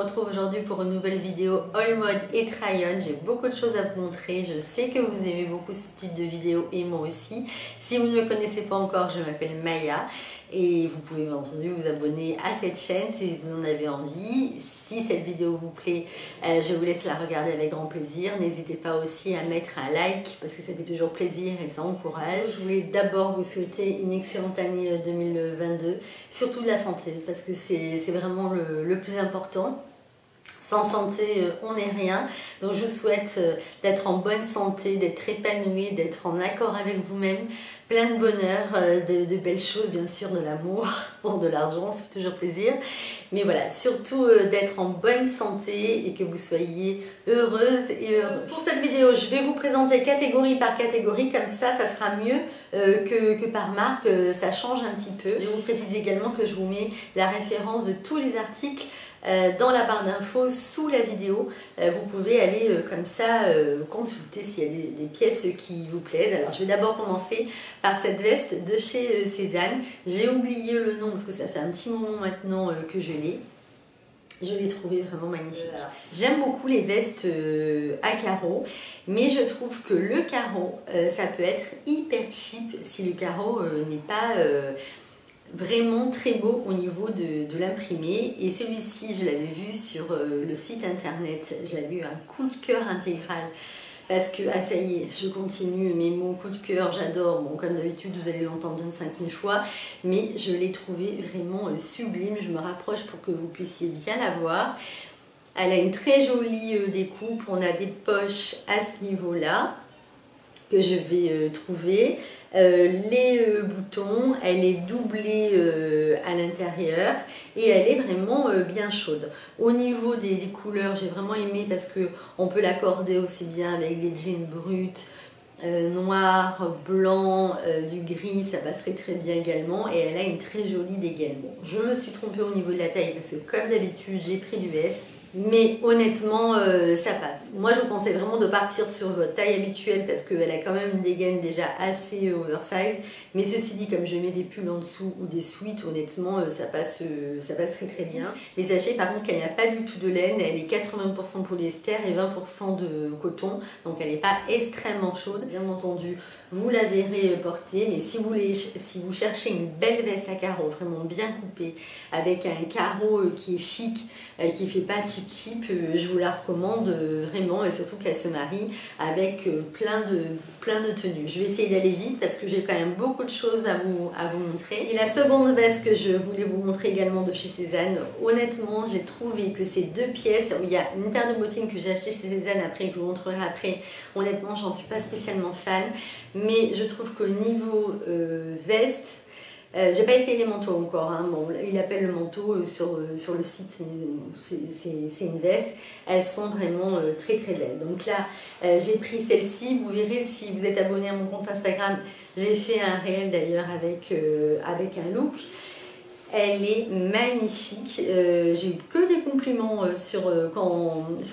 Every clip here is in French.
retrouve aujourd'hui pour une nouvelle vidéo All Mode et Try-On. J'ai beaucoup de choses à vous montrer, je sais que vous aimez beaucoup ce type de vidéo et moi aussi. Si vous ne me connaissez pas encore, je m'appelle Maya et vous pouvez bien entendu vous abonner à cette chaîne si vous en avez envie. Si cette vidéo vous plaît, je vous laisse la regarder avec grand plaisir. N'hésitez pas aussi à mettre un like parce que ça fait toujours plaisir et ça encourage. Je voulais d'abord vous souhaiter une excellente année 2022, surtout de la santé parce que c'est vraiment le plus important. Sans santé, on n'est rien. Donc je vous souhaite d'être en bonne santé, d'être épanoui, d'être en accord avec vous-même, plein de bonheur, de belles choses, bien sûr, de l'amour, pour de l'argent, ça fait toujours plaisir. Mais voilà, surtout d'être en bonne santé et que vous soyez heureuse et heureux. Pour cette vidéo, je vais vous présenter catégorie par catégorie, comme ça sera mieux que par marque, ça change un petit peu. Je vous précise également que je vous mets la référence de tous les articles dans la barre d'infos sous la vidéo. Vous pouvez aller comme ça consulter s'il y a des pièces qui vous plaisent. Alors je vais d'abord commencer par cette veste de chez Cézanne. J'ai oublié le nom parce que ça fait un petit moment maintenant que je l'ai. Je l'ai trouvé vraiment magnifique. J'aime beaucoup les vestes à carreaux, mais je trouve que le carreau, ça peut être hyper cheap si le carreau n'est pas vraiment très beau au niveau de l'imprimé. Et celui-ci, je l'avais vu sur le site internet, j'avais eu un coup de cœur intégral. Parce que, ah ça y est, je continue mes mots coup de cœur, j'adore. Bon, comme d'habitude, vous allez l'entendre bien 5000 fois, mais je l'ai trouvé vraiment sublime. Je me rapproche pour que vous puissiez bien la voir. Elle a une très jolie découpe, on a des poches à ce niveau-là que je vais trouver. Les boutons, elle est doublée à l'intérieur et elle est vraiment bien chaude. Au niveau des couleurs, j'ai vraiment aimé parce que on peut l'accorder aussi bien avec des jeans bruts, noir, blanc, du gris, ça passerait très bien également. Et elle a une très jolie dégaine. Bon, je me suis trompée au niveau de la taille parce que comme d'habitude, j'ai pris du S. Mais honnêtement, ça passe. Moi, je vous conseille vraiment de partir sur votre taille habituelle parce qu'elle a quand même une dégaine déjà assez oversize. Mais ceci dit, comme je mets des pulls en dessous ou des sweats, honnêtement, ça passe très bien. Mais sachez par contre qu'elle n'a pas du tout de laine. Elle est 80% polyester et 20% de coton. Donc elle n'est pas extrêmement chaude. Bien entendu, vous la verrez porter. Mais si vous cherchez une belle veste à carreaux, vraiment bien coupée, avec un carreau qui est chic, qui ne fait pas cheap, je vous la recommande vraiment, et surtout qu'elle se marie avec plein de tenues. Je vais essayer d'aller vite parce que j'ai quand même beaucoup de choses à vous montrer. Et la seconde veste que je voulais vous montrer également de chez Cézanne, honnêtement j'ai trouvé que ces deux pièces, où il y a une paire de bottines que j'ai acheté chez Cézanne après, que je vous montrerai après, honnêtement j'en suis pas spécialement fan, mais je trouve que niveau veste, j'ai pas essayé les manteaux encore, hein. Bon, il appelle le manteau sur le site, mais c'est une veste. Elles sont vraiment très belles. Donc là, j'ai pris celle-ci. Vous verrez si vous êtes abonné à mon compte Instagram, j'ai fait un réel d'ailleurs avec un look. Elle est magnifique, j'ai eu que des compliments sur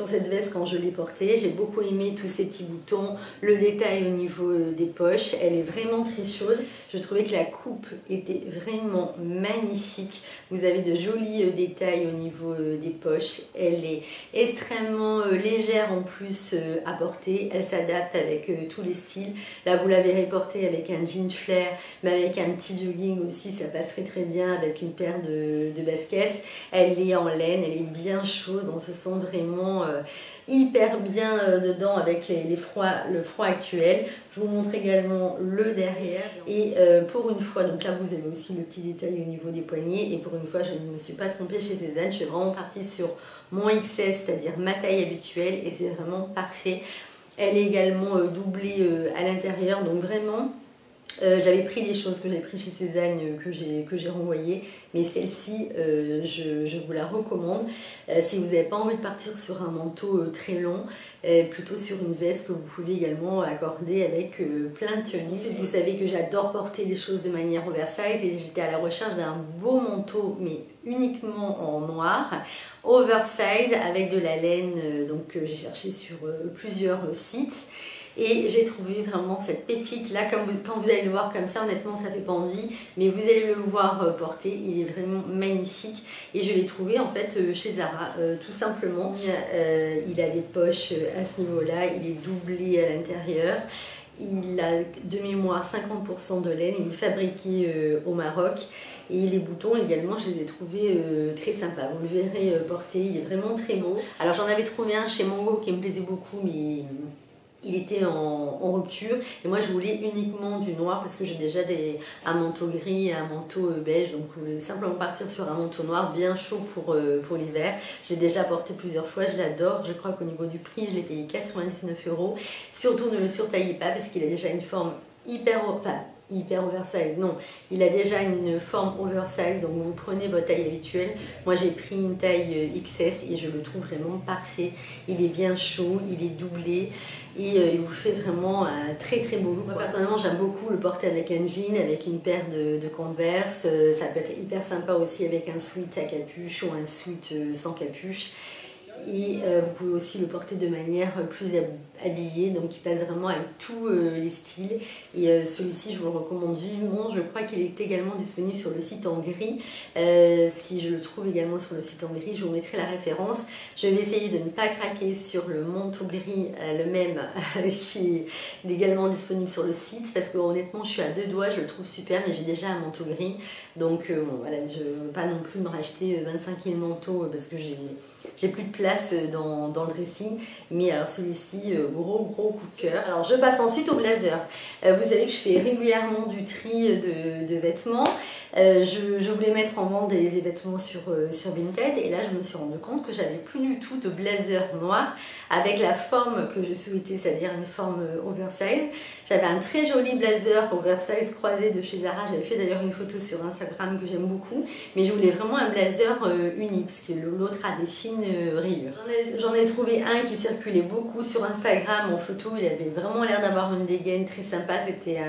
cette veste quand je l'ai portée. J'ai beaucoup aimé tous ces petits boutons, le détail au niveau des poches, elle est vraiment très chaude. Je trouvais que la coupe était vraiment magnifique. Vous avez de jolis détails au niveau des poches. Elle est extrêmement légère en plus à porter, elle s'adapte avec tous les styles. Là vous la verrez portée avec un jean flair, mais avec un petit jogging aussi, ça passerait très bien avec une paire de baskets. Elle est en laine, elle est bien chaude, on se sent vraiment hyper bien dedans avec le froid actuel. Je vous montre également le derrière et pour une fois, donc là vous avez aussi le petit détail au niveau des poignets, et pour une fois je ne me suis pas trompée chez Cézanne, je suis vraiment partie sur mon XS, c'est-à-dire ma taille habituelle, et c'est vraiment parfait. Elle est également doublée à l'intérieur, donc vraiment j'avais pris des choses que j'ai pris chez Cézanne que j'ai renvoyées, mais celle-ci je vous la recommande si vous n'avez pas envie de partir sur un manteau très long, plutôt sur une veste que vous pouvez également accorder avec plein de tenues. Ensuite, vous savez que j'adore porter les choses de manière oversize et j'étais à la recherche d'un beau manteau mais uniquement en noir, oversize avec de la laine, donc j'ai cherché sur plusieurs sites. Et j'ai trouvé vraiment cette pépite là, quand vous allez le voir comme ça, honnêtement ça fait pas envie, mais vous allez le voir porter, il est vraiment magnifique. Et je l'ai trouvé en fait chez Zara, tout simplement. Il a des poches à ce niveau-là, il est doublé à l'intérieur. Il a de mémoire 50% de laine, il est fabriqué au Maroc. Et les boutons également, je les ai trouvés très sympas. Vous le verrez porter, il est vraiment très beau. Alors j'en avais trouvé un chez Mango qui me plaisait beaucoup, mais il était en rupture. Et moi je voulais uniquement du noir parce que j'ai déjà un manteau gris et un manteau beige. Donc je voulais simplement partir sur un manteau noir bien chaud pour l'hiver. J'ai déjà porté plusieurs fois, je l'adore. Je crois qu'au niveau du prix, je l'ai payé 99 €. Surtout ne le surtaillez pas parce qu'il a déjà une forme hyper oversize, non, il a déjà une forme oversize, donc vous prenez votre taille habituelle. Moi j'ai pris une taille XS et je le trouve vraiment parfait. Il est bien chaud, il est doublé et il vous fait vraiment un très très beau look. Moi personnellement j'aime beaucoup le porter avec un jean, avec une paire de Converse. Ça peut être hyper sympa aussi avec un sweat à capuche ou un sweat sans capuche. Et vous pouvez aussi le porter de manière plus habillée, donc il passe vraiment avec tous les styles. Et celui-ci je vous le recommande vivement. Je crois qu'il est également disponible sur le site en gris. Si je le trouve également sur le site en gris, je vous mettrai la référence. Je vais essayer de ne pas craquer sur le manteau gris, le même qui est également disponible sur le site, parce que honnêtement je suis à deux doigts, je le trouve super, mais j'ai déjà un manteau gris. Donc bon, voilà, je ne veux pas non plus me racheter 25 000 manteaux parce que j'ai plus de place dans le dressing. Mais alors celui-ci, gros coup de cœur. Alors je passe ensuite au blazer. Vous savez que je fais régulièrement du tri de vêtements. Je voulais mettre en vente des vêtements sur Vinted et là je me suis rendu compte que j'avais plus du tout de blazer noir avec la forme que je souhaitais, c'est-à-dire une forme oversize. J'avais un très joli blazer oversize croisé de chez Zara, j'avais fait d'ailleurs une photo sur Instagram que j'aime beaucoup, mais je voulais vraiment un blazer uni parce que l'autre a des fines rayures. J'en ai trouvé un qui circulait beaucoup sur Instagram en photo, il avait vraiment l'air d'avoir une dégaine très sympa, c'était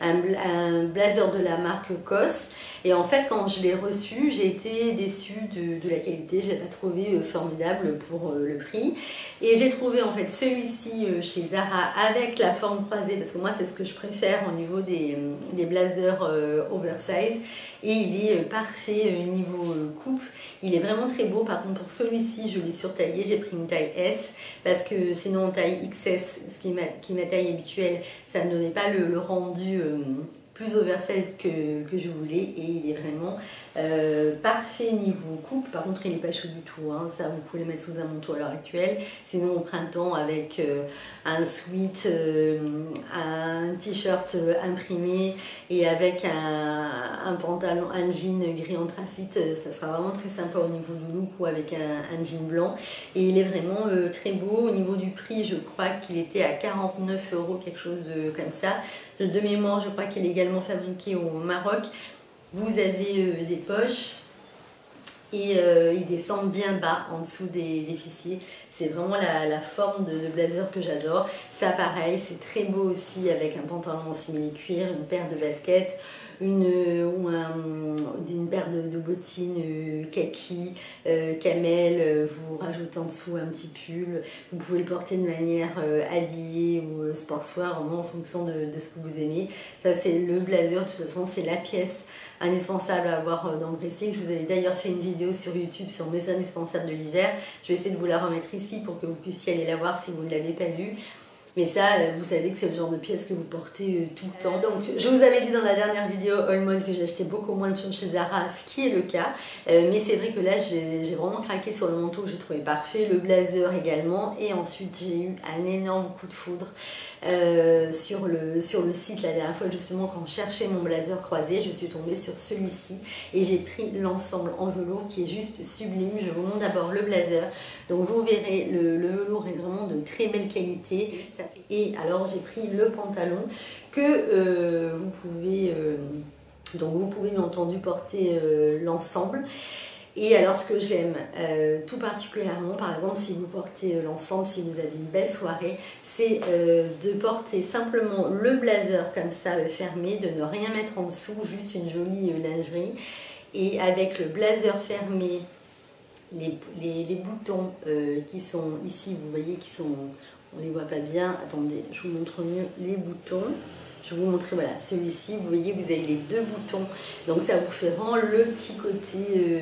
un blazer de la marque COS. Et en fait, quand je l'ai reçu, j'ai été déçue de la qualité. Je l'ai pas trouvé formidable pour le prix. Et j'ai trouvé en fait celui-ci chez Zara avec la forme croisée, parce que moi c'est ce que je préfère au niveau des blazers oversize. Et il est parfait niveau coupe. Il est vraiment très beau. Par contre, pour celui-ci, je l'ai surtaillé. J'ai pris une taille S parce que sinon en taille XS, qui est ma taille habituelle, ça ne donnait pas le rendu plus oversize que je voulais, et il est vraiment parfait niveau coupe. Par contre il n'est pas chaud du tout, hein. Ça vous pouvez le mettre sous un manteau à l'heure actuelle, sinon au printemps avec un sweat, un t-shirt imprimé et avec un pantalon, un jean gris anthracite, ça sera vraiment très sympa au niveau du look, ou avec un jean blanc. Et il est vraiment très beau. Au niveau du prix, je crois qu'il était à 49 €, quelque chose comme ça. De mémoire, je crois qu'il est également fabriqué au Maroc. Vous avez des poches et ils descendent bien bas en dessous des fessiers. C'est vraiment la forme de blazer que j'adore. Ça pareil, c'est très beau aussi avec un pantalon en simili-cuir, une paire de baskets, une paire de bottines kaki, camel. Vous rajoutez en dessous un petit pull. Vous pouvez le porter de manière habillée ou sportswear, vraiment en fonction de ce que vous aimez. Ça c'est le blazer, de toute façon c'est la pièce indispensable à avoir dans le dressing. Je vous avais d'ailleurs fait une vidéo sur YouTube sur mes indispensables de l'hiver. Je vais essayer de vous la remettre ici pour que vous puissiez aller la voir si vous ne l'avez pas vue. Mais ça, vous savez que c'est le genre de pièce que vous portez tout le temps. Donc, je vous avais dit dans la dernière vidéo All Mode que j'achetais beaucoup moins de choses chez Zara, ce qui est le cas. Mais c'est vrai que là, j'ai vraiment craqué sur le manteau que j'ai trouvé parfait, le blazer également. Et ensuite, j'ai eu un énorme coup de foudre sur le site la dernière fois, justement, quand je cherchais mon blazer croisé. Je suis tombée sur celui-ci et j'ai pris l'ensemble en velours qui est juste sublime. Je vous montre d'abord le blazer. Donc, vous verrez, le velours est vraiment de très belle qualité. Et alors j'ai pris le pantalon que vous pouvez bien entendu porter l'ensemble. Et alors ce que j'aime tout particulièrement, par exemple si vous portez l'ensemble, si vous avez une belle soirée, c'est de porter simplement le blazer comme ça fermé, de ne rien mettre en dessous, juste une jolie lingerie. Et avec le blazer fermé, les boutons qui sont ici, vous voyez, on les voit pas bien. Attendez, je vous montre mieux les boutons. Je vais vous montrer, voilà, celui-ci, vous voyez, vous avez les deux boutons. Donc ça vous fait vraiment le petit côté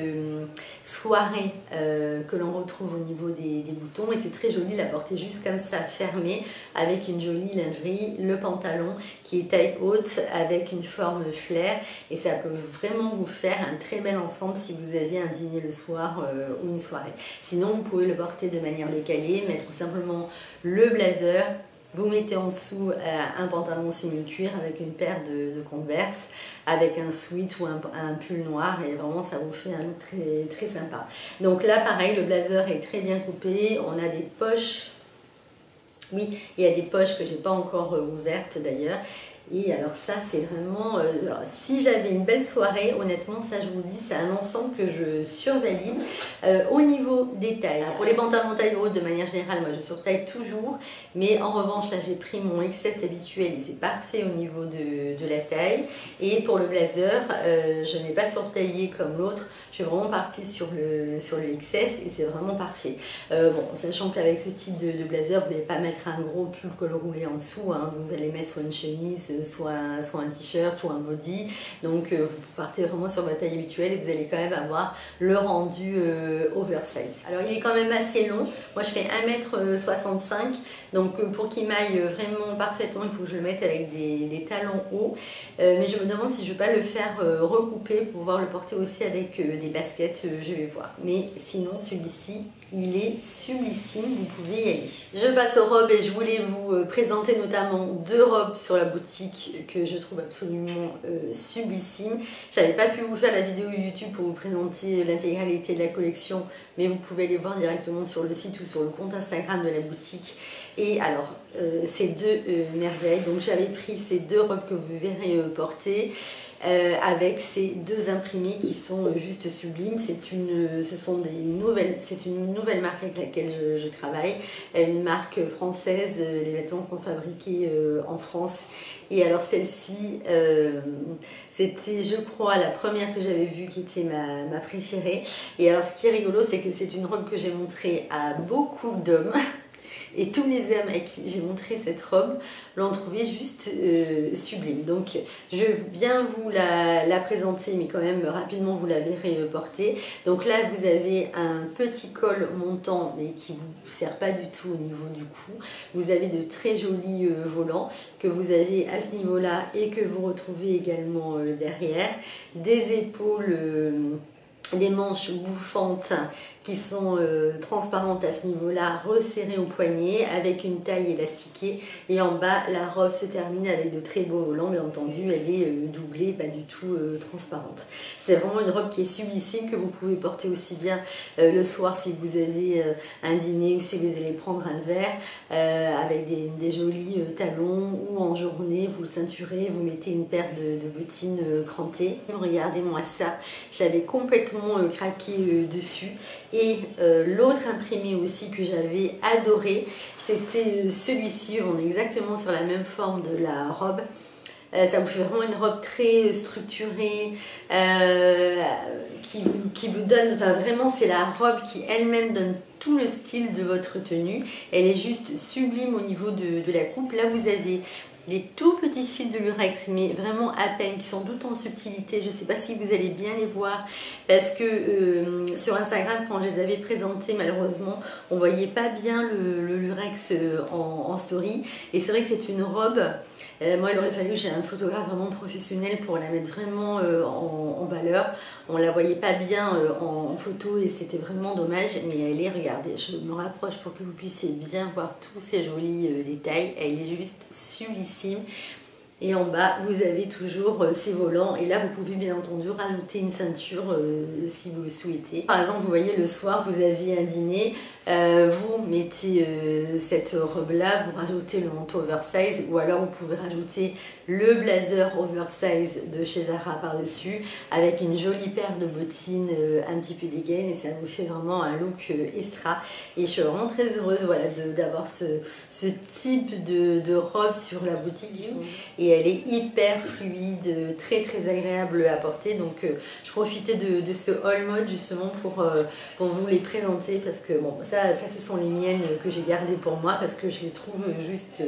soirée que l'on retrouve au niveau des boutons. Et c'est très joli, la porter juste comme ça, fermée, avec une jolie lingerie. Le pantalon qui est taille haute, avec une forme flair. Et ça peut vraiment vous faire un très bel ensemble si vous avez un dîner le soir ou une soirée. Sinon, vous pouvez le porter de manière décalée, mettre simplement le blazer. Vous mettez en dessous un pantalon simili-cuir avec une paire de Converse, avec un sweat ou un pull noir, et vraiment ça vous fait un look très, très sympa. Donc là pareil, le blazer est très bien coupé, on a des poches, oui, il y a des poches que j'ai pas encore ouvertes d'ailleurs. Et alors ça c'est vraiment, si j'avais une belle soirée, honnêtement ça je vous dis, c'est un ensemble que je survalide. Au niveau des tailles, pour les pantalons taille haute de manière générale, moi je surtaille toujours, mais en revanche là j'ai pris mon XS habituel et c'est parfait au niveau de la taille. Et pour le blazer, je n'ai pas surtaillé comme l'autre, je suis vraiment partie sur le XS et c'est vraiment parfait. Bon, sachant qu'avec ce type de blazer, vous n'allez pas mettre un gros pull col roulé en dessous, hein, vous allez mettre soit une chemise, soit un t-shirt ou un body, donc vous partez vraiment sur votre taille habituelle et vous allez quand même avoir le rendu oversize. Alors il est quand même assez long, moi je fais 1,65 m, donc pour qu'il m'aille vraiment parfaitement, il faut que je le mette avec des talons hauts, mais je me demande si je ne vais pas le faire recouper pour pouvoir le porter aussi avec des baskets, je vais voir. Mais sinon celui-ci, il est sublissime, vous pouvez y aller. Je passe aux robes et je voulais vous présenter notamment deux robes sur la boutique que je trouve absolument sublissime. J'avais pas pu vous faire la vidéo YouTube pour vous présenter l'intégralité de la collection, mais vous pouvez les voir directement sur le site ou sur le compte Instagram de la boutique. Et alors, ces deux merveilles, donc j'avais pris ces deux robes que vous verrez porter. Avec ces deux imprimés qui sont juste sublimes. C'est une nouvelle marque avec laquelle je travaille, une marque française. Les vêtements sont fabriqués en France. Et alors celle-ci, c'était je crois la première que j'avais vue qui était ma préférée. Et alors ce qui est rigolo, c'est que c'est une robe que j'ai montrée à beaucoup d'hommes. Et tous les hommes à qui j'ai montré cette robe l'ont trouvée juste sublime. Donc je vais bien vous la présenter, mais quand même rapidement vous la verrez porter. Donc là vous avez un petit col montant, mais qui ne vous sert pas du tout au niveau du cou. Vous avez de très jolis volants que vous avez à ce niveau-là et que vous retrouvez également derrière. Des épaules... des manches bouffantes qui sont transparentes à ce niveau-là, resserrées au poignet avec une taille élastiquée, et en bas la robe se termine avec de très beaux volants. Bien entendu elle est doublée, pas du tout transparente. C'est vraiment une robe qui est sublissime, que vous pouvez porter aussi bien le soir si vous avez un dîner ou si vous allez prendre un verre avec des jolis talons, ou en journée vous le ceinturez, vous mettez une paire de bottines crantées. Regardez-moi ça, j'avais complètement craqué dessus. Et l'autre imprimé aussi que j'avais adoré, c'était celui-ci. On est exactement sur la même forme de la robe. Ça vous fait vraiment une robe très structurée, qui vous donne, enfin vraiment c'est la robe qui elle-même donne tout le style de votre tenue. Elle est juste sublime au niveau de la coupe. Là vous avez les tout petits fils de lurex, mais vraiment à peine, qui sont tout en subtilité. Je ne sais pas si vous allez bien les voir, parce que sur Instagram, quand je les avais présentés, malheureusement, on ne voyait pas bien le lurex en story. Et c'est vrai que c'est une robe, moi il aurait fallu que j'ai un photographe vraiment professionnel pour la mettre vraiment en valeur. On ne la voyait pas bien en photo et c'était vraiment dommage, mais elle est, regardez, je me rapproche pour que vous puissiez bien voir tous ces jolis détails. Elle est juste sublissime. Et en bas, vous avez toujours ces volants. Et là, vous pouvez bien entendu rajouter une ceinture si vous le souhaitez. Par exemple, vous voyez, le soir, vous avez un dîner. Vous mettez cette robe-là, vous rajoutez le manteau oversize ou alors vous pouvez rajouter le blazer oversize de chez Zara par-dessus avec une jolie paire de bottines un petit peu dégaine et ça vous fait vraiment un look extra. Et je suis vraiment très heureuse voilà, d'avoir ce type de robe sur la boutique et elle est hyper fluide, très agréable à porter. Donc je profitais de ce haul mode justement pour vous les présenter parce que bon, ça ce sont les miennes que j'ai gardées pour moi parce que je les trouve juste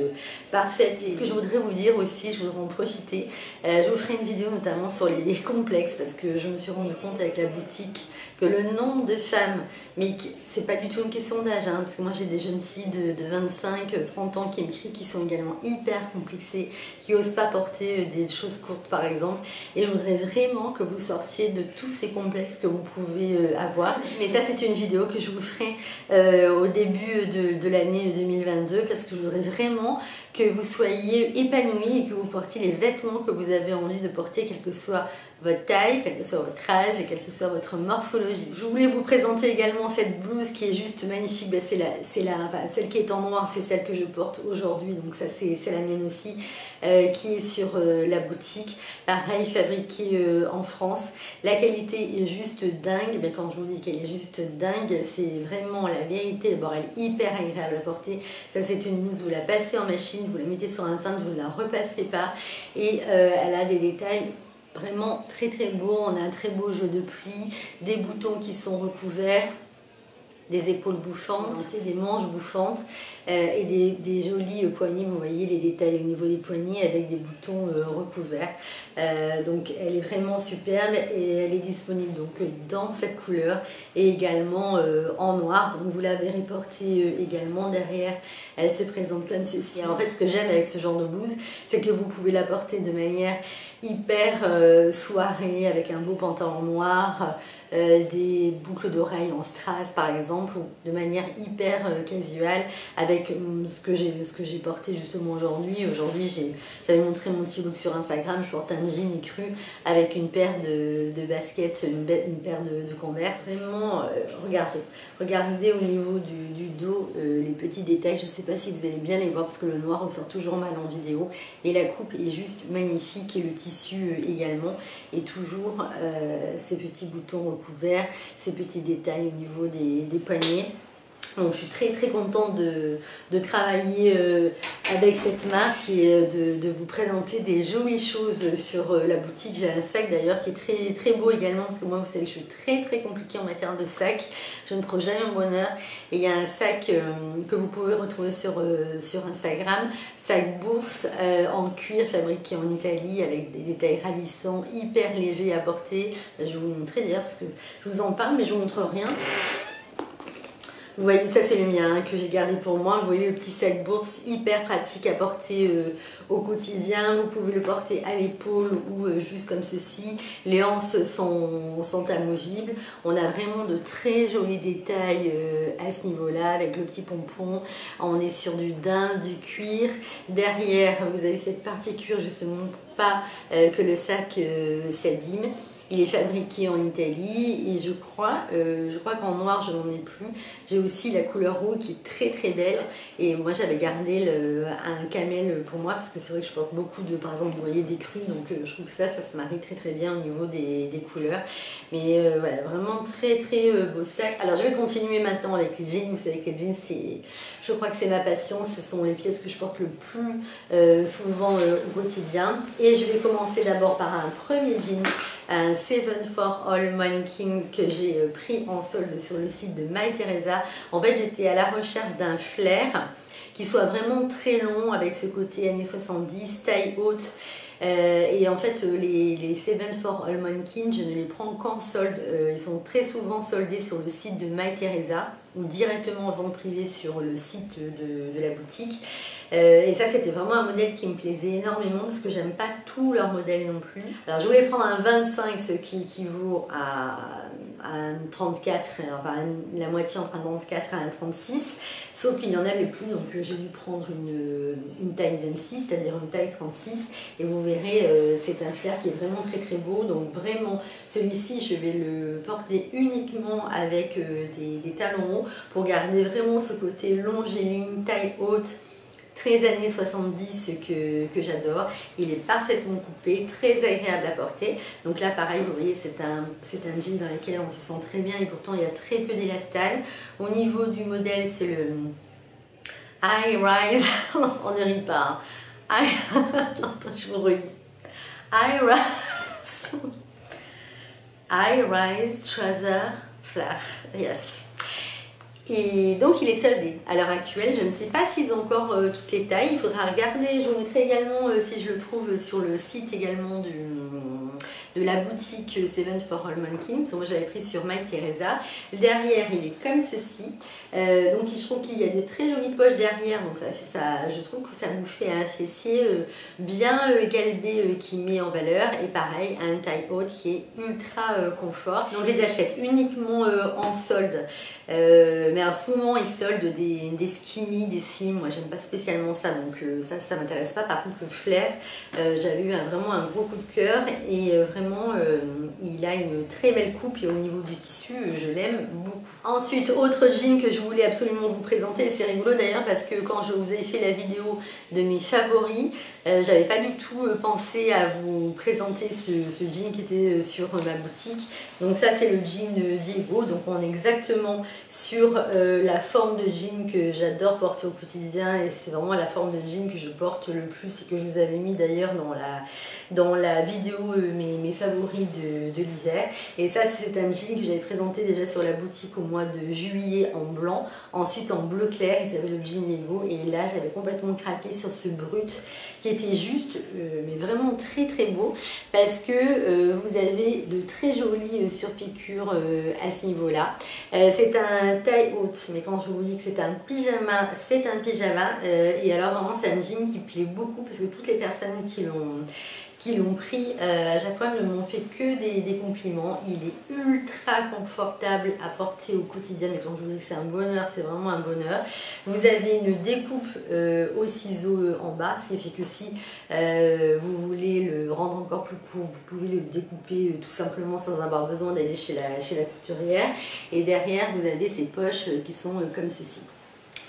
parfaites. Et ce que je voudrais vous dire aussi, je voudrais en profiter, je vous ferai une vidéo notamment sur les complexes parce que je me suis rendu compte avec la boutique que le nombre de femmes, mais c'est pas du tout une question d'âge, hein, parce que moi j'ai des jeunes filles de 25-30 ans qui m'écrivent qui sont également hyper complexées, qui n'osent pas porter des choses courtes par exemple, et je voudrais vraiment que vous sortiez de tous ces complexes que vous pouvez avoir. Mais ça c'est une vidéo que je vous ferai au début de l'année 2022 parce que je voudrais vraiment que vous soyez épanouis et que vous portiez les vêtements que vous avez envie de porter, quelle que soit votre taille, quel que soit votre âge et quelle que soit votre morphologie. Je voulais vous présenter également cette blouse qui est juste magnifique. Ben, celle qui est en noir, c'est celle que je porte aujourd'hui, donc ça c'est la mienne aussi, qui est sur la boutique. Pareil, fabriquée en France. La qualité est juste dingue. Ben, quand je vous dis qu'elle est juste dingue, c'est vraiment la vérité. D'abord, elle est hyper agréable à porter. Ça c'est une blouse, vous la passez en machine, vous la mettez sur un cintre, vous ne la repassez pas. Et elle a des détails vraiment très beau, on a un très beau jeu de plis, des boutons qui sont recouverts, des épaules bouffantes, des manches bouffantes et des jolis poignets. Vous voyez les détails au niveau des poignets avec des boutons recouverts. Donc elle est vraiment superbe et elle est disponible donc dans cette couleur et également en noir. Donc vous la verrez porter également derrière. Elle se présente comme ceci. Et en fait ce que j'aime avec ce genre de blouse, c'est que vous pouvez la porter de manière hyper soirée avec un beau pantalon noir, des boucles d'oreilles en strass par exemple, ou de manière hyper casual avec ce que j'ai porté justement aujourd'hui. Aujourd'hui j'avais montré mon petit look sur Instagram, je porte un jean écru avec une paire de baskets, une paire de Converse. Vraiment, regardez au niveau du dos les petits détails, je ne sais pas si vous allez bien les voir parce que le noir ressort toujours mal en vidéo, et la coupe est juste magnifique et le tissu également, et toujours ces petits boutons recouverts, ces petits détails au niveau des poignets. Donc je suis très contente de travailler avec cette marque et de vous présenter des jolies choses sur la boutique. J'ai un sac d'ailleurs qui est très beau également parce que moi vous savez que je suis très compliquée en matière de sac. Je ne trouve jamais mon bonheur. Et il y a un sac que vous pouvez retrouver sur Instagram, sac bourse en cuir fabriqué en Italie avec des détails ravissants, hyper légers à porter. Je vais vous le montrer d'ailleurs parce que je vous en parle mais je ne vous montre rien. Vous voyez, ça c'est le mien que j'ai gardé pour moi. Vous voyez le petit sac bourse hyper pratique à porter au quotidien. Vous pouvez le porter à l'épaule ou juste comme ceci. Les anses sont amovibles. On a vraiment de très jolis détails à ce niveau-là avec le petit pompon. On est sur du daim, du cuir. Derrière, vous avez cette partie cuir justement pour pas que le sac s'abîme. Il est fabriqué en Italie et je crois qu'en noir je n'en ai plus. J'ai aussi la couleur rouge qui est très belle et moi j'avais gardé un camel pour moi parce que c'est vrai que je porte beaucoup par exemple vous voyez des crus, donc je trouve que ça se marie très bien au niveau des couleurs. Mais voilà, vraiment très beau sac. Alors je vais continuer maintenant avec les jeans. Vous savez que les jeans je crois que c'est ma passion, ce sont les pièces que je porte le plus souvent au quotidien. Et je vais commencer d'abord par un premier jean, un 7 for All Mannequin que j'ai pris en solde sur le site de Mytheresa. En fait j'étais à la recherche d'un flair qui soit vraiment très long avec ce côté années 70, taille haute. Et en fait les 7 for All Mannequin je ne les prends qu'en solde, ils sont très souvent soldés sur le site de Mytheresa ou directement en vente privée sur le site de la boutique. Et ça c'était vraiment un modèle qui me plaisait énormément parce que j'aime pas tous leurs modèles non plus. Alors je voulais prendre un 25, ce qui équivaut à un 34, enfin la moitié entre un 34 et un 36, sauf qu'il n'y en avait plus, donc j'ai dû prendre une taille 26, c'est-à-dire une taille 36, et vous verrez, c'est un flair qui est vraiment très très beau, donc vraiment celui-ci je vais le porter uniquement avec des talons hauts pour garder vraiment ce côté longiligne, taille haute, très années 70 que j'adore. Il est parfaitement coupé, très agréable à porter. Donc là pareil, vous voyez, c'est un jean dans lequel on se sent très bien et pourtant il y a très peu d'élastane. Au niveau du modèle, c'est le High Rise, on ne rit pas. Hein. Attends, je vous relis. High Rise Trouser Flare, yes. Et donc il est soldé à l'heure actuelle. Je ne sais pas s'ils ont encore toutes les tailles, il faudra regarder. Je vous mettrai également si je le trouve sur le site également de la boutique Seven for All Mannequin, parce que moi j'avais pris sur My Teresa. Derrière il est comme ceci, donc je trouve qu'il y a de très jolies poches derrière, donc je trouve que ça vous fait un fessier bien galbé qui met en valeur, et pareil un taille haute qui est ultra confort. Donc je les achète uniquement en solde, mais alors souvent ils soldent des skinny, des slim, moi j'aime pas spécialement ça, donc ça m'intéresse pas. Par contre le flair, j'avais eu vraiment un gros coup de cœur, et vraiment il a une très belle coupe, et au niveau du tissu je l'aime beaucoup. Ensuite, autre jean que je voulais absolument vous présenter, c'est rigolo d'ailleurs parce que quand je vous ai fait la vidéo de mes favoris, j'avais pas du tout pensé à vous présenter ce jean qui était sur ma boutique. Donc ça c'est le jean de Diego, donc on est exactement sur la forme de jean que j'adore porter au quotidien, et c'est vraiment la forme de jean que je porte le plus et que je vous avais mis d'ailleurs dans la vidéo mes favoris de l'hiver. Et ça c'est un jean que j'avais présenté déjà sur la boutique au mois de juillet en blanc, ensuite en bleu clair, il s'appelle le jean Lego, et là j'avais complètement craqué sur ce brut qui était juste mais vraiment très très beau, parce que vous avez de très jolies surpiqûres à ce niveau là. C'est un taille haute, mais quand je vous dis que c'est un pyjama, c'est un pyjama, et alors vraiment c'est un jean qui plaît beaucoup parce que toutes les personnes qui l'ont pris, à chaque fois ne m'ont fait que des compliments. Il est ultra confortable à porter au quotidien, et quand je vous dis que c'est un bonheur, c'est vraiment un bonheur. Vous avez une découpe au ciseau en bas, ce qui fait que si vous voulez le rendre encore plus court, vous pouvez le découper tout simplement sans avoir besoin d'aller chez la couturière. Et derrière, vous avez ces poches qui sont comme ceci.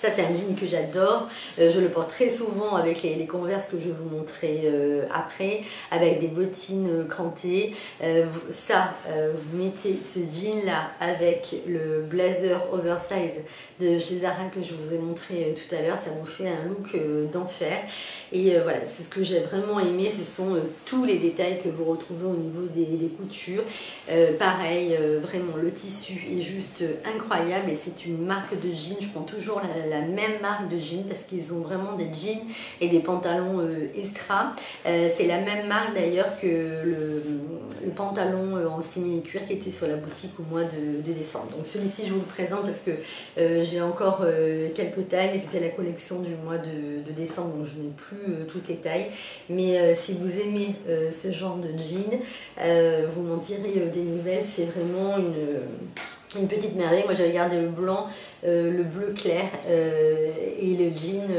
Ça c'est un jean que j'adore, je le porte très souvent avec les Converse que je vais vous montrer après, avec des bottines crantées. Vous mettez ce jean là avec le blazer oversize de chez Zara que je vous ai montré tout à l'heure, ça vous fait un look d'enfer. Et voilà, c'est ce que j'ai vraiment aimé, ce sont tous les détails que vous retrouvez au niveau des coutures. Pareil, vraiment le tissu est juste incroyable, et c'est une marque de jean, je prends toujours la même marque de jean parce qu'ils ont vraiment des jeans et des pantalons extra. C'est la même marque d'ailleurs que le pantalon en simili-cuir qui était sur la boutique au mois de décembre. Donc celui-ci je vous le présente parce que j'ai encore quelques tailles, mais c'était la collection du mois de décembre, donc je n'ai plus toutes les tailles. Mais si vous aimez ce genre de jean, vous m'en direz des nouvelles, c'est vraiment une petite merveille. Moi j'avais gardé le blanc, le bleu clair et le jean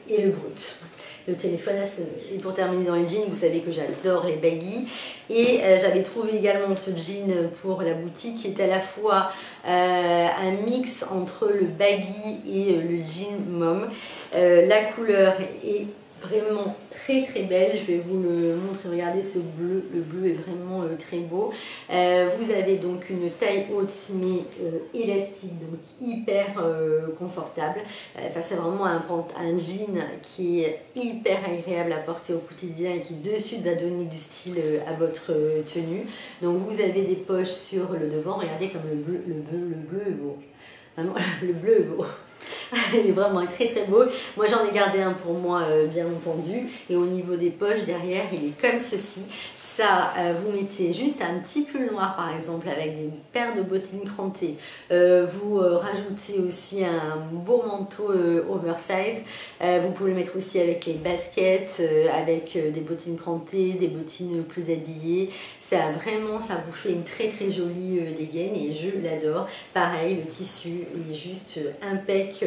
et le brut. Le téléphone a sonné. Et pour terminer dans les jeans, vous savez que j'adore les baggy, et j'avais trouvé également ce jean pour la boutique qui est à la fois un mix entre le baggy et le jean mom. La couleur est vraiment très très belle, je vais vous le montrer. Regardez ce bleu, le bleu est vraiment très beau. Vous avez donc une taille haute mais élastique, donc hyper confortable. Ça c'est vraiment un jean qui est hyper agréable à porter au quotidien et qui de suite va donner du style à votre tenue. Donc vous avez des poches sur le devant, regardez comme le bleu est beau. Vraiment, le bleu est beau. Il est vraiment très très beau. Moi j'en ai gardé un pour moi bien entendu. Et au niveau des poches derrière, il est comme ceci. Ça, vous mettez juste un petit pull noir par exemple avec des paires de bottines crantées. Vous rajoutez aussi un beau manteau oversize. Vous pouvez le mettre aussi avec les baskets, avec des bottines crantées, des bottines plus habillées. Ça vraiment, ça vous fait une très très jolie dégaine et je l'adore. Pareil, le tissu il est juste impec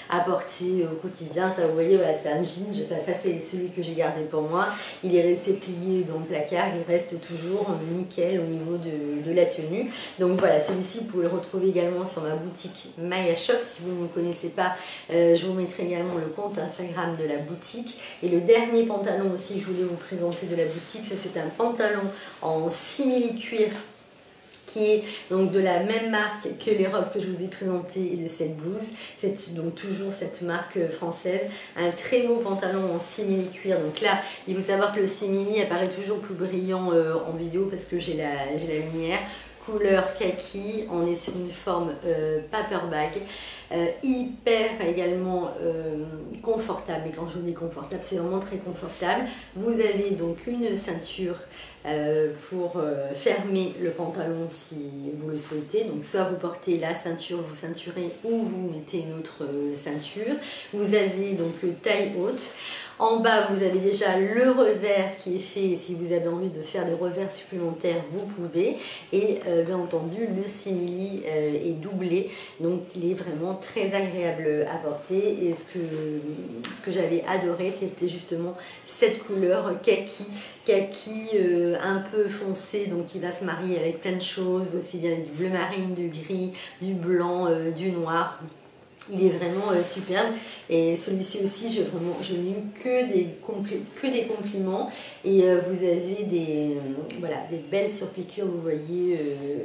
à porter au quotidien. Ça, vous voyez, voilà, c'est un jean. Ça, c'est celui que j'ai gardé pour moi. Il est resté plié dans le placard. Il reste toujours nickel au niveau de la tenue. Donc voilà, celui-ci, vous pouvez le retrouver également sur ma boutique Maya Shop. Si vous ne me connaissez pas, je vous mettrai également le compte Instagram de la boutique. Et le dernier pantalon aussi que je voulais vous présenter de la boutique, ça c'est un pantalon en simili-cuir qui est donc de la même marque que les robes que je vous ai présentées et de cette blouse. C'est donc toujours cette marque française. Un très beau pantalon en simili cuir. Donc là, il faut savoir que le simili apparaît toujours plus brillant en vidéo parce que j'ai la lumière. Couleur kaki, on est sur une forme paperback, hyper également confortable. Et quand je dis confortable, c'est vraiment très confortable. Vous avez donc une ceinture pour fermer le pantalon si vous le souhaitez. Donc soit vous portez la ceinture, vous ceinturez, ou vous mettez une autre ceinture. Vous avez donc taille haute. En bas, vous avez déjà le revers qui est fait. Si vous avez envie de faire des revers supplémentaires, vous pouvez. Et bien entendu, le simili est doublé. Donc, il est vraiment très agréable à porter. Et ce que j'avais adoré, c'était justement cette couleur kaki un peu foncé. Donc, il va se marier avec plein de choses. Aussi bien du bleu marine, du gris, du blanc, du noir. Il est vraiment superbe et celui-ci aussi, je n'ai eu que des compliments et vous avez voilà, des belles surpiqûres, vous voyez,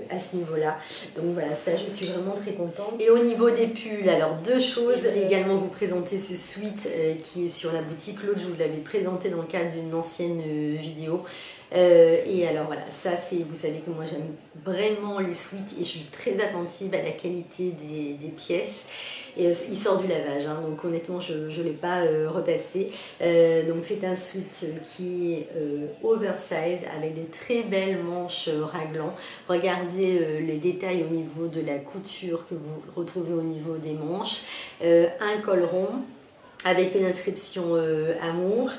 à ce niveau-là. Donc voilà, ça je suis vraiment très contente. Et au niveau des pulls, alors deux choses. Je voulais également vous présenter ce sweat qui est sur la boutique. L'autre, je vous l'avais présenté dans le cadre d'une ancienne vidéo. Et alors voilà, ça c'est, vous savez que moi j'aime vraiment les sweats et je suis très attentive à la qualité des pièces. Et il sort du lavage, hein, donc honnêtement je ne l'ai pas repassé. Donc c'est un sweat qui est oversize avec des très belles manches raglan. Regardez les détails au niveau de la couture que vous retrouvez au niveau des manches. Un col rond avec une inscription amour.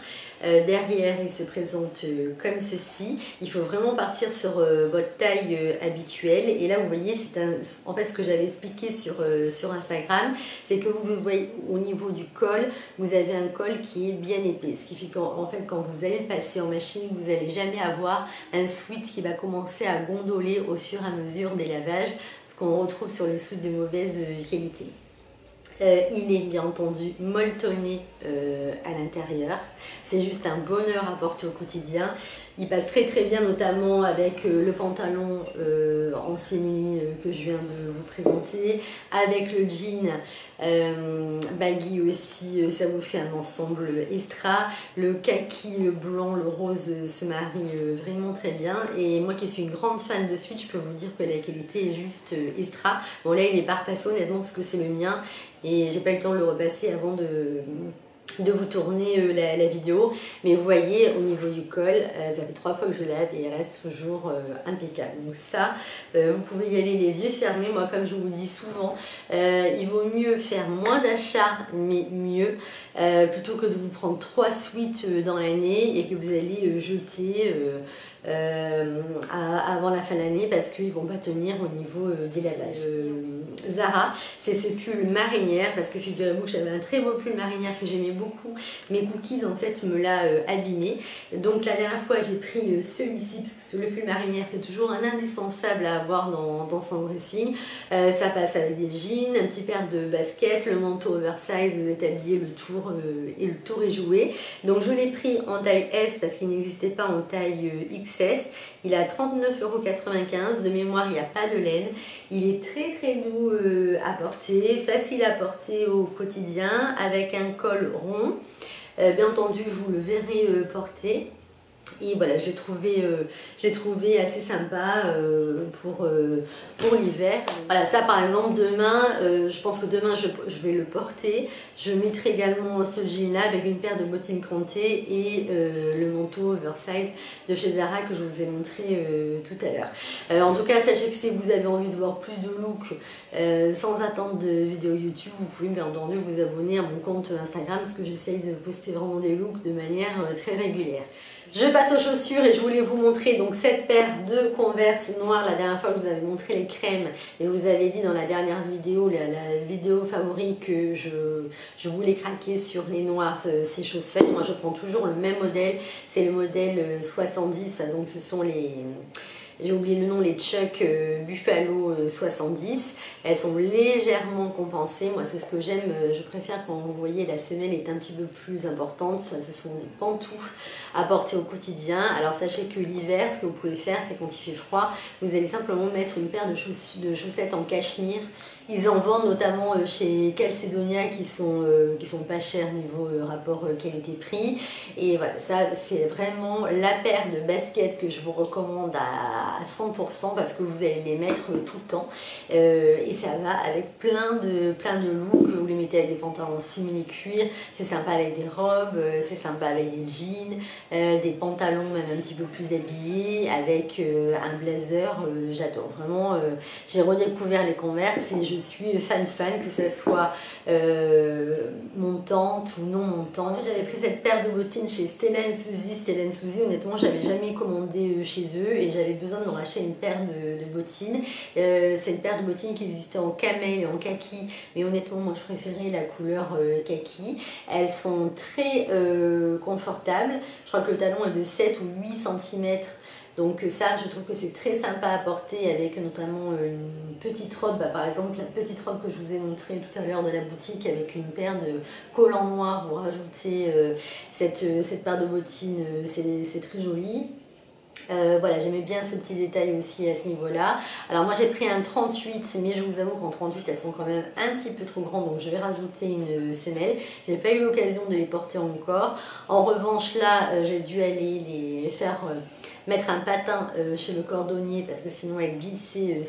Derrière, il se présente comme ceci. Il faut vraiment partir sur votre taille habituelle. Et là, vous voyez, c'est en fait ce que j'avais expliqué sur Instagram, c'est que vous voyez au niveau du col, vous avez un col qui est bien épais. Ce qui fait qu'en fait, quand vous allez le passer en machine, vous n'allez jamais avoir un sweat qui va commencer à gondoler au fur et à mesure des lavages, ce qu'on retrouve sur les sweats de mauvaise qualité. Il est bien entendu molletonné à l'intérieur. C'est juste un bonheur à porter au quotidien. Il passe très très bien notamment avec le pantalon en simili que je viens de vous présenter. Avec le jean baggy aussi, ça vous fait un ensemble extra. Le kaki, le blanc, le rose se marient vraiment très bien. Et moi qui suis une grande fan de sweat, je peux vous dire que la qualité est juste extra. Bon là il est pas repassé honnêtement parce que c'est le mien. Et j'ai pas eu le temps de le repasser avant de vous tourner la vidéo, mais vous voyez au niveau du col, ça fait 3 fois que je lave et il reste toujours impeccable. Donc ça, vous pouvez y aller les yeux fermés. Moi comme je vous le dis souvent, il vaut mieux faire moins d'achats mais mieux, plutôt que de vous prendre 3 suites dans l'année et que vous allez jeter avant la fin de l'année parce qu'ils vont pas tenir au niveau des lavages. Zara, c'est ce pull marinière parce que figurez-vous que j'avais un très beau pull marinière que j'aimais beaucoup. Mes cookies en fait me l'a abîmé. Donc la dernière fois j'ai pris celui-ci parce que le pull marinière c'est toujours un indispensable à avoir dans son dressing. Ça passe avec des jeans, un petit paire de baskets, le manteau oversize, vous êtes habillé, le tour et le tour est joué. Donc je l'ai pris en taille S parce qu'il n'existait pas en taille XS. Il est à 39,95 €. De mémoire, il n'y a pas de laine. Il est très très doux à porter, facile à porter au quotidien avec un col rond. Bien entendu, vous le verrez porter. Et voilà, je l'ai trouvé assez sympa pour l'hiver. Voilà, ça par exemple, demain, je pense que demain je vais le porter. Je mettrai également ce jean là avec une paire de bottines crantées et le manteau oversize de chez Zara que je vous ai montré tout à l'heure. En tout cas, sachez que si vous avez envie de voir plus de looks sans attendre de vidéos YouTube, vous pouvez bien entendu vous abonner à mon compte Instagram parce que j'essaye de poster vraiment des looks de manière très régulière. Je passe aux chaussures et je voulais vous montrer donc cette paire de Converse noires. La dernière fois je vous avais montré les crèmes et je vous avais dit dans la dernière vidéo, la vidéo favorite, que je voulais craquer sur les noirs, ces choses faites. Moi je prends toujours le même modèle, c'est le modèle 70, donc ce sont les... J'ai oublié le nom, les Chuck Buffalo 70. Elles sont légèrement compensées. Moi, c'est ce que j'aime. Je préfère quand vous voyez la semelle est un petit peu plus importante. Ça, ce sont des pantoufles à porter au quotidien. Alors, sachez que l'hiver, ce que vous pouvez faire, c'est quand il fait froid, vous allez simplement mettre une paire de chaussettes en cachemire. Ils en vendent notamment chez Calcedonia qui sont pas chers niveau rapport qualité-prix. Et voilà, ça, c'est vraiment la paire de baskets que je vous recommande à 100% parce que vous allez les mettre tout le temps et ça va avec plein de looks. Vous les mettez avec des pantalons simili-cuir, c'est sympa avec des robes, c'est sympa avec des jeans, des pantalons même un petit peu plus habillés, avec un blazer. J'adore vraiment, j'ai redécouvert les Converse et je suis fan, que ça soit montante ou non montante. J'avais pris cette paire de bottines chez Stella & Suzy. Stella & Suzy, honnêtement, j'avais jamais commandé chez eux et j'avais besoin de me racheter une paire de bottines. C'est une paire de bottines qui existait en camel et en kaki, mais honnêtement, moi je préférais la couleur kaki. Elles sont très confortables. Je crois que le talon est de 7 ou 8 cm. Donc ça, je trouve que c'est très sympa à porter avec notamment une petite robe. Par exemple, la petite robe que je vous ai montrée tout à l'heure de la boutique avec une paire de collants noirs. Vous rajoutez cette paire de bottines, c'est très joli. Voilà, j'aimais bien ce petit détail aussi à ce niveau-là. Alors moi j'ai pris un 38, mais je vous avoue qu'en 38 elles sont quand même un petit peu trop grandes, donc je vais rajouter une semelle. J'ai pas eu l'occasion de les porter encore. En revanche là, j'ai dû aller les faire mettre un patin chez le cordonnier parce que sinon elles glissaient,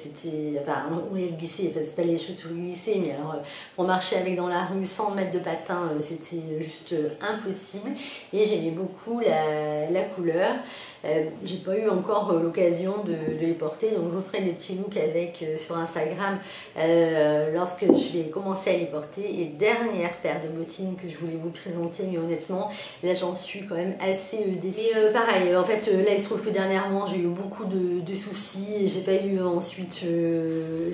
enfin oui elles glissaient, c'est pas les chaussures glissaient, mais alors pour marcher avec dans la rue sans mettre de patin, c'était juste impossible. Et j'aimais beaucoup la couleur. J'ai pas eu encore l'occasion de les porter, donc je vous ferai des petits looks avec sur Instagram lorsque je vais commencer à les porter. Et dernière paire de bottines que je voulais vous présenter, mais honnêtement là j'en suis quand même assez déçue. Et pareil, en fait là il se trouve que dernièrement j'ai eu beaucoup de soucis et j'ai pas eu ensuite,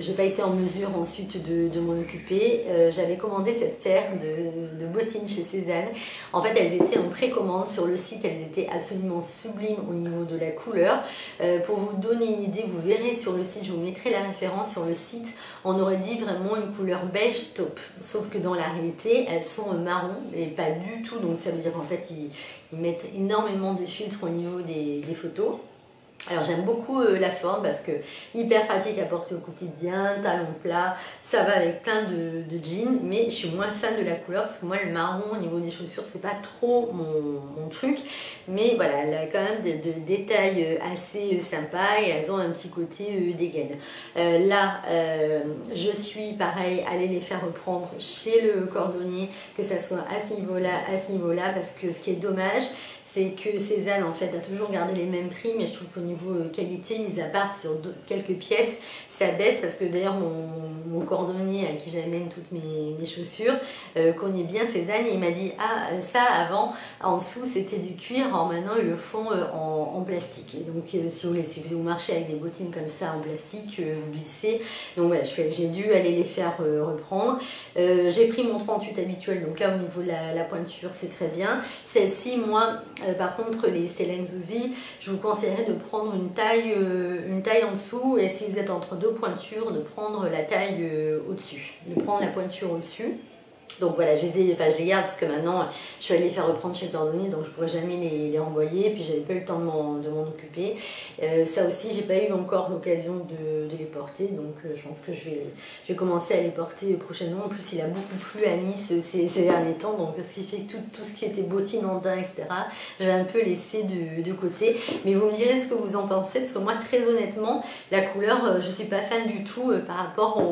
j'ai pas été en mesure ensuite de m'en occuper. J'avais commandé cette paire de bottines chez Cézanne. En fait elles étaient en précommande sur le site, elles étaient absolument sublimes au niveau de la couleur. Pour vous donner une idée, vous verrez sur le site, je vous mettrai la référence sur le site, on aurait dit vraiment une couleur beige taupe, sauf que dans la réalité elles sont marron et pas du tout, donc ça veut dire qu'en fait ils mettent énormément de filtres au niveau des photos. Alors j'aime beaucoup la forme parce que hyper pratique à porter au quotidien, talon plat, ça va avec plein de jeans, mais je suis moins fan de la couleur parce que moi le marron au niveau des chaussures c'est pas trop mon truc, mais voilà, elle a quand même des détails assez sympas et elles ont un petit côté dégaine. Là je suis pareil allée les faire reprendre chez le cordonnier, que ça soit à ce niveau-là, parce que ce qui est dommage c'est que Cézanne en fait a toujours gardé les mêmes prix, mais je trouve qu'au niveau qualité, mis à part sur quelques pièces, ça baisse parce que d'ailleurs mon cordonnier à qui j'amène toutes mes chaussures connaît bien Cézanne et il m'a dit ah ça avant en dessous c'était du cuir, alors maintenant ils le font en plastique. Et donc si vous marchez avec des bottines comme ça en plastique, vous glissez. Donc voilà, j'ai dû aller les faire reprendre. J'ai pris mon 38 habituel, donc là au niveau de la pointure c'est très bien. Celle-ci moi par contre les Stella & Suzy, je vous conseillerais de prendre une taille en dessous, et si vous êtes entre deux pointures, de prendre la taille au-dessus, de prendre la pointure au-dessus. Donc voilà, je les garde parce que maintenant je suis allée les faire reprendre chez le cordonnier, donc je pourrais jamais les renvoyer, et puis j'avais pas eu le temps de m'en occuper. Ça aussi, j'ai pas eu encore l'occasion de les porter, donc je pense que je vais commencer à les porter prochainement. En plus, il a beaucoup plu à Nice ces derniers temps, donc ce qui fait que tout ce qui était bottine en daim, etc., j'ai un peu laissé de côté. Mais vous me direz ce que vous en pensez, parce que moi, très honnêtement, la couleur, je suis pas fan du tout par rapport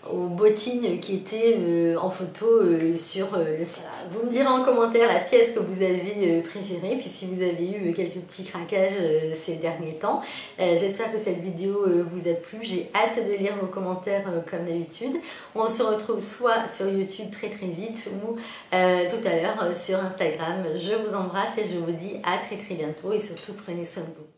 aux bottines qui étaient en photo sur le site. Vous me direz en commentaire la pièce que vous avez préférée, puis si vous avez eu quelques petits craquages ces derniers temps. J'espère que cette vidéo vous a plu, j'ai hâte de lire vos commentaires comme d'habitude. On se retrouve soit sur YouTube très vite ou tout à l'heure sur Instagram. Je vous embrasse et je vous dis à très bientôt, et surtout prenez soin de vous.